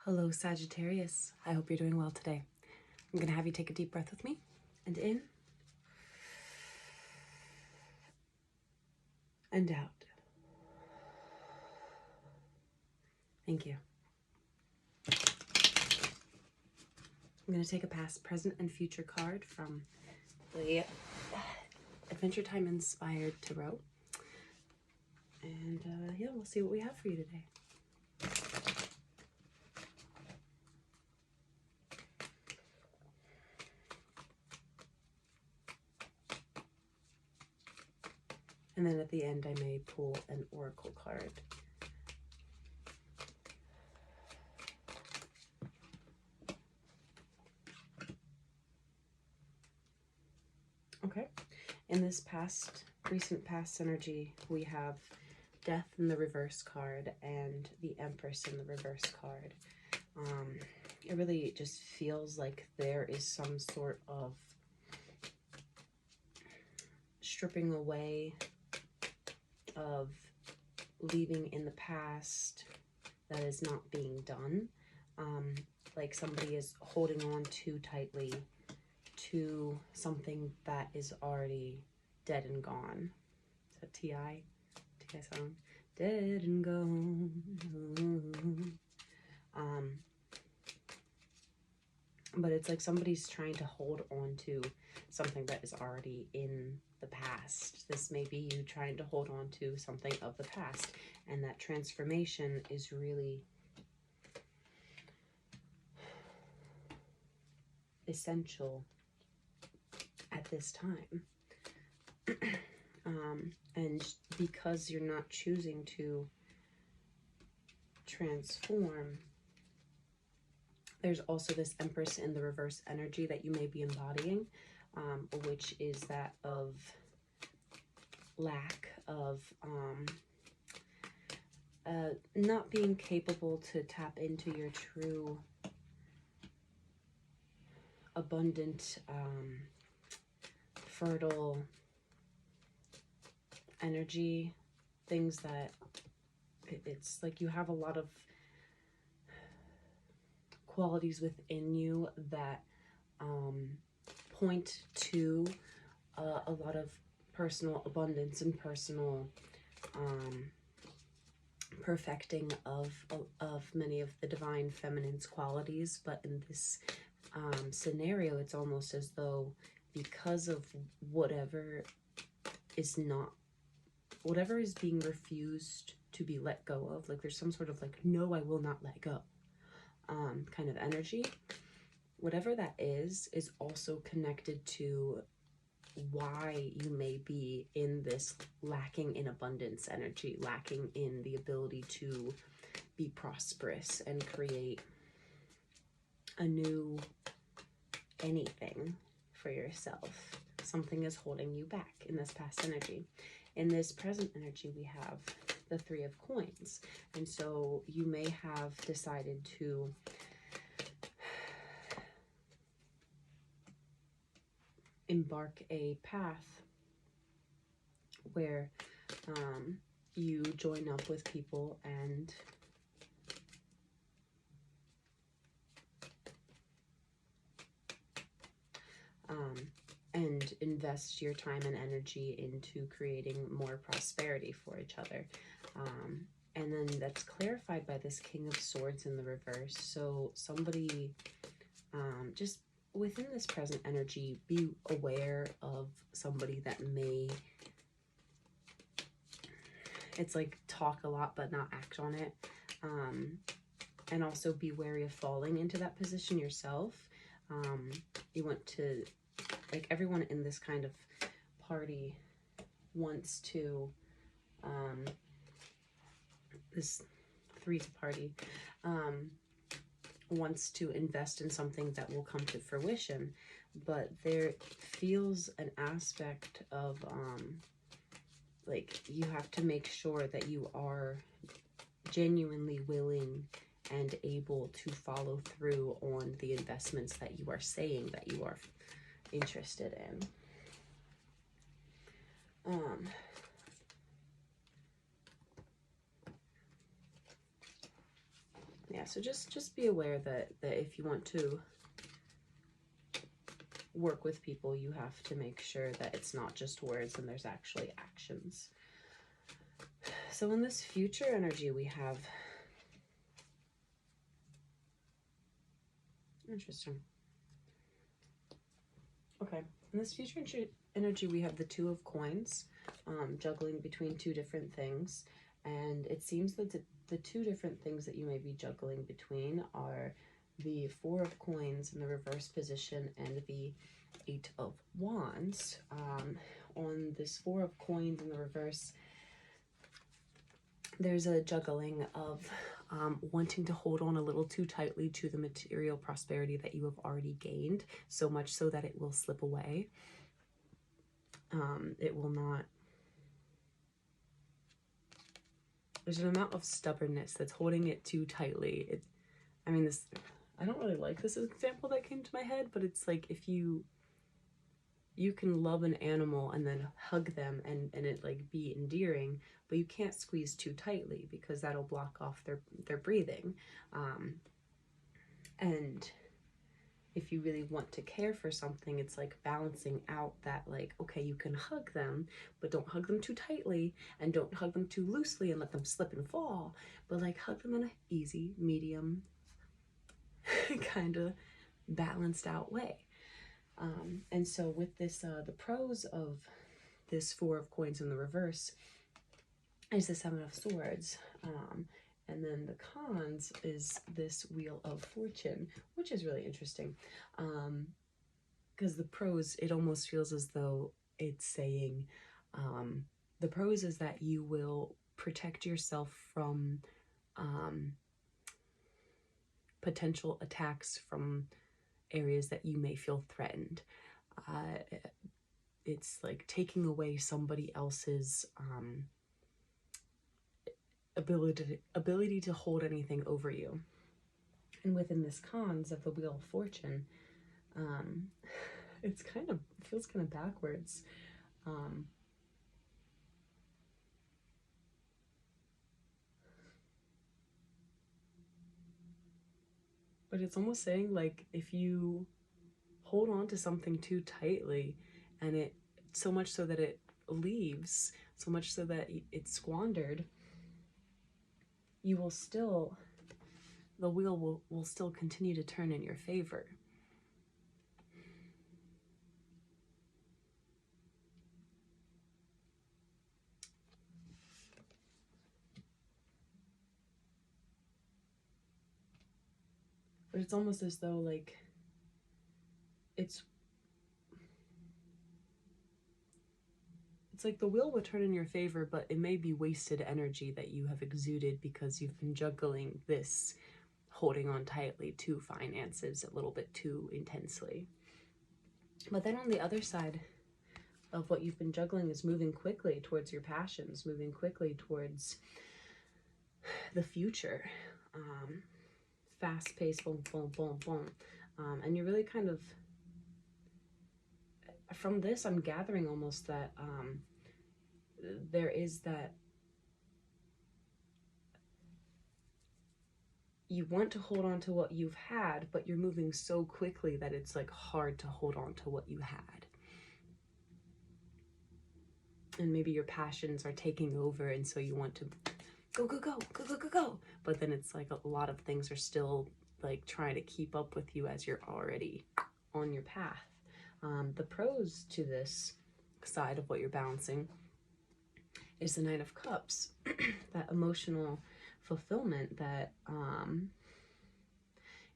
Hello, Sagittarius. I hope you're doing well today. I'm going to have you take a deep breath with me. And in. And out. Thank you. I'm going to take a past, present, and future card from the Adventure Time Inspired Tarot. And yeah, we'll see what we have for you today. And then at the end, I may pull an oracle card. Okay. In this recent past energy, we have Death in the reverse card and the Empress in the reverse card. It really just feels like there is some sort of stripping away, of leaving in the past that is not being done. Like somebody is holding on too tightly to something that is already dead and gone. Is that T.I. song? Dead and gone. But it's like somebody's trying to hold on to something that is already in the past. This may be you trying to hold on to something of the past, and that transformation is really essential at this time. And because you're not choosing to transform, there's also this Empress in the reverse energy that you may be embodying, which is that of lack of not being capable to tap into your true abundant, fertile energy, things that it's like you have a lot of qualities within you that point to a lot of personal abundance and personal perfecting of many of the divine feminine's qualities. But in this scenario, it's almost as though because of whatever is being refused to be let go of, like there's some sort of like, no, I will not let go kind of energy. Whatever that is also connected to why you may be in this lacking in abundance energy, lacking in the ability to be prosperous and create a new anything for yourself. Something is holding you back in this past energy. In this present energy, we have the Three of Coins. And so you may have decided to embark a path where you join up with people and invest your time and energy into creating more prosperity for each other. And then that's clarified by this King of Swords in the reverse. So somebody, just within this present energy, be aware of somebody that may, it's like talk a lot but not act on it. And also be wary of falling into that position yourself. You want to, like everyone in this kind of party wants to, this three's party, wants to invest in something that will come to fruition, but there feels an aspect of, like you have to make sure that you are genuinely willing and able to follow through on the investments that you are saying that you are interested in. Yeah, so just be aware that if you want to work with people, you have to make sure that it's not just words and there's actually actions. So in this future energy, we have, interesting. Okay, in this future energy, we have the Two of Coins, juggling between two different things. And it seems that the two different things that you may be juggling between are the Four of Coins in the reverse position and the Eight of Wands. On this Four of Coins in the reverse, there's a juggling of wanting to hold on a little too tightly to the material prosperity that you have already gained, so much so that it will slip away. It will not. There's an amount of stubbornness that's holding it too tightly. I mean, I don't really like this example that came to my head, but it's like if you can love an animal and then hug them and it like be endearing, but you can't squeeze too tightly because that'll block off their breathing. And if you really want to care for something, it's like balancing out that, like, okay, you can hug them, but don't hug them too tightly and don't hug them too loosely and let them slip and fall, but like hug them in an easy, medium, kind of balanced out way. And so with this, the pros of this Four of Coins in the reverse is the Seven of Swords. And then the cons is this Wheel of Fortune, which is really interesting. Because the pros, it almost feels as though it's saying, the pros is that you will protect yourself from potential attacks from areas that you may feel threatened. It's like taking away somebody else's ability to hold anything over you. And within this cons of the Wheel of Fortune, it feels kind of backwards. But it's almost saying, like, if you hold on to something too tightly and it so much so that it leaves, so much so that it's squandered, you will still, the wheel will still continue to turn in your favor. But it's almost as though, like, it's like the wheel will turn in your favor, but it may be wasted energy that you have exuded because you've been juggling this, holding on tightly to finances a little bit too intensely. But then on the other side of what you've been juggling is moving quickly towards your passions, moving quickly towards the future. Fast paced, boom, boom, boom, boom. And you're really kind of, from this, I'm gathering almost that there is that you want to hold on to what you've had, but you're moving so quickly that it's like hard to hold on to what you had. And maybe your passions are taking over, and so you want to go, go, go, go, go, go, go. But then it's like a lot of things are still like trying to keep up with you as you're already on your path. The pros to this side of what you're balancing is the Knight of Cups, that emotional fulfillment that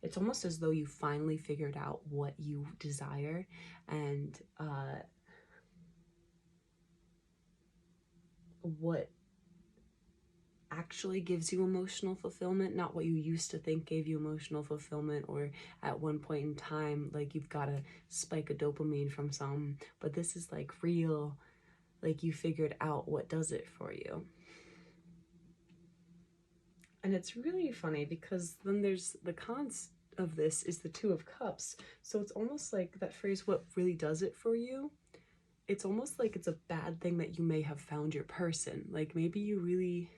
it's almost as though you finally figured out what you desire, and what actually gives you emotional fulfillment, not what you used to think gave you emotional fulfillment, or at one point in time, like you've got to spike a dopamine from some, but this is like real, like you figured out what does it for you. And it's really funny because then there's the cons of this is the Two of Cups. So it's almost like that phrase, what really does it for you? It's almost like it's a bad thing that you may have found your person. Like maybe you really,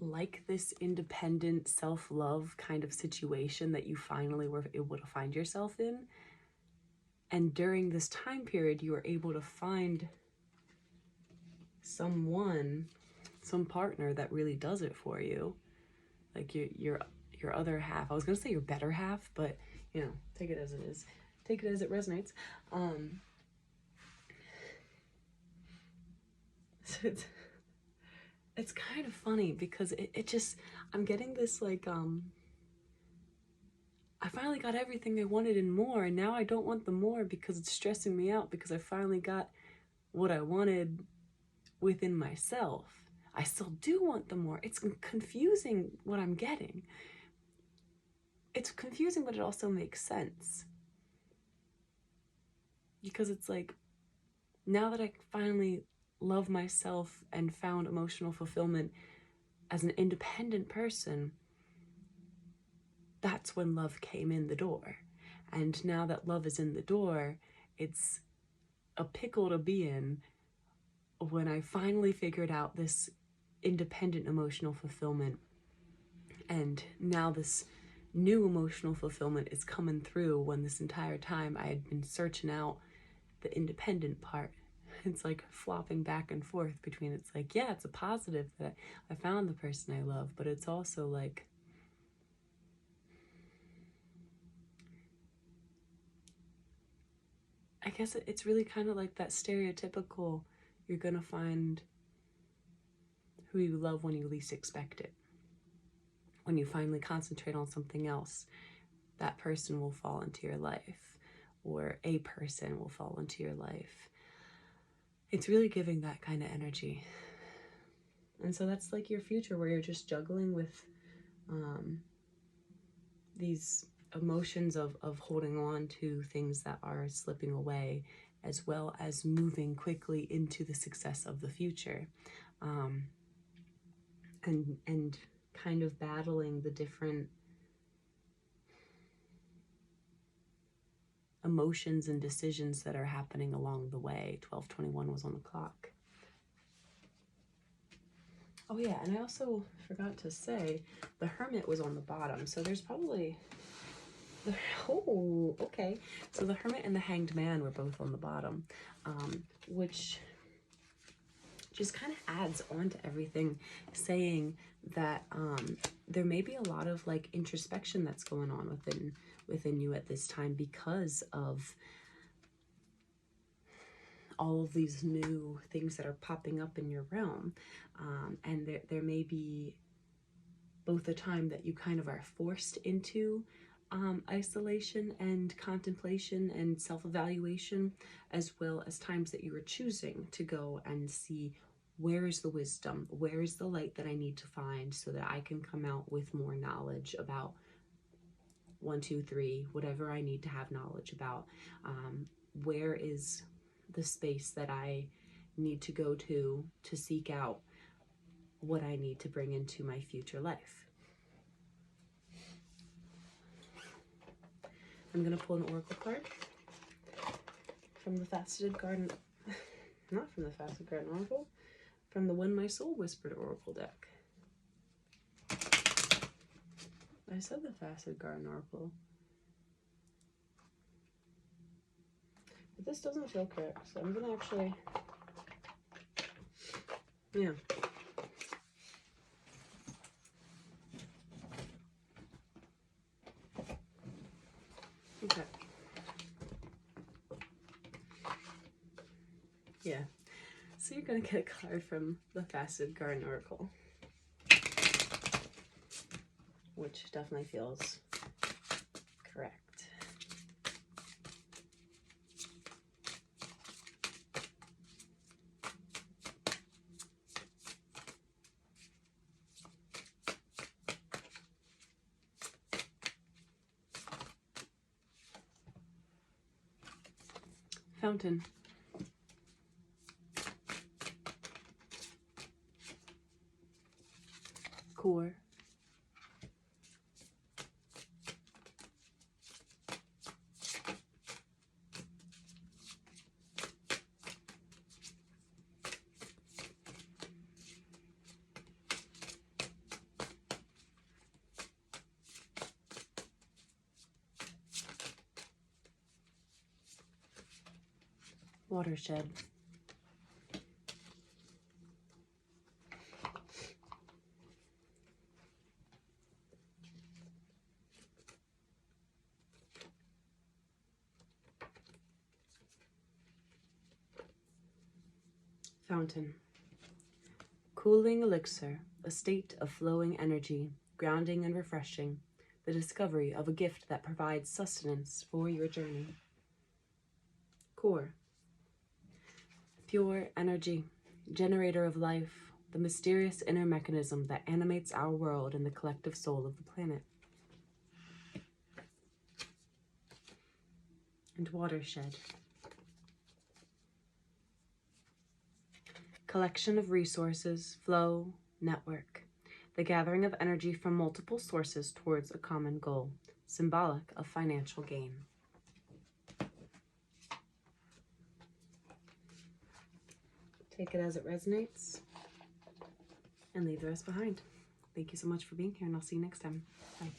like this independent self-love kind of situation that you finally were able to find yourself in. And during this time period, you were able to find someone, some partner that really does it for you. Like your other half. I was gonna say your better half, but you know, take it as it is. Take it as it resonates. So it's kind of funny because it just, I'm getting this like, I finally got everything I wanted and more, and now I don't want the more because it's stressing me out because I finally got what I wanted within myself. I still do want the more. It's confusing what I'm getting. It's confusing, but it also makes sense. Because it's like, now that I finally love myself and found emotional fulfillment as an independent person, that's when love came in the door. And now that love is in the door, it's a pickle to be in when I finally figured out this independent emotional fulfillment. And now this new emotional fulfillment is coming through when this entire time I had been searching out the independent part. It's like flopping back and forth between, it's like, yeah, it's a positive that I found the person I love, but it's also like, I guess it's really kind of like that stereotypical, you're gonna find who you love when you least expect it. When you finally concentrate on something else, that person will fall into your life, or a person will fall into your life. It's really giving that kind of energy. And so that's like your future, where you're just juggling with these emotions of holding on to things that are slipping away, as well as moving quickly into the success of the future. And kind of battling the different emotions and decisions that are happening along the way. 12:21 was on the clock. Oh yeah, and I also forgot to say the Hermit was on the bottom, so there's probably, oh, okay. So the Hermit and the Hanged Man were both on the bottom, which just kind of adds on to everything, saying that there may be a lot of like introspection that's going on within you at this time, because of all of these new things that are popping up in your realm. And there may be both a time that you kind of are forced into isolation and contemplation and self-evaluation, as well as times that you are choosing to go and see, where is the wisdom, where is the light that I need to find so that I can come out with more knowledge about 1, 2, 3, whatever I need to have knowledge about. Where is the space that I need to go to seek out what I need to bring into my future life. I'm going to pull an oracle card from the Faceted Garden, not from the Faceted Garden Oracle, from the When My Soul Whispered Oracle deck. I said the Faceted Garden Oracle, but this doesn't feel correct, so I'm going to actually, yeah. Okay. Yeah. So you're going to get a card from the Faceted Garden Oracle, which definitely feels correct. Fountain. Core. Watershed. Fountain. Cooling elixir, a state of flowing energy, grounding and refreshing, the discovery of a gift that provides sustenance for your journey. Core. Pure energy, generator of life, the mysterious inner mechanism that animates our world and the collective soul of the planet. And watershed. Collection of resources, flow, network, the gathering of energy from multiple sources towards a common goal, symbolic of financial gain. Take it as it resonates and leave the rest behind. Thank you so much for being here, and I'll see you next time. Bye.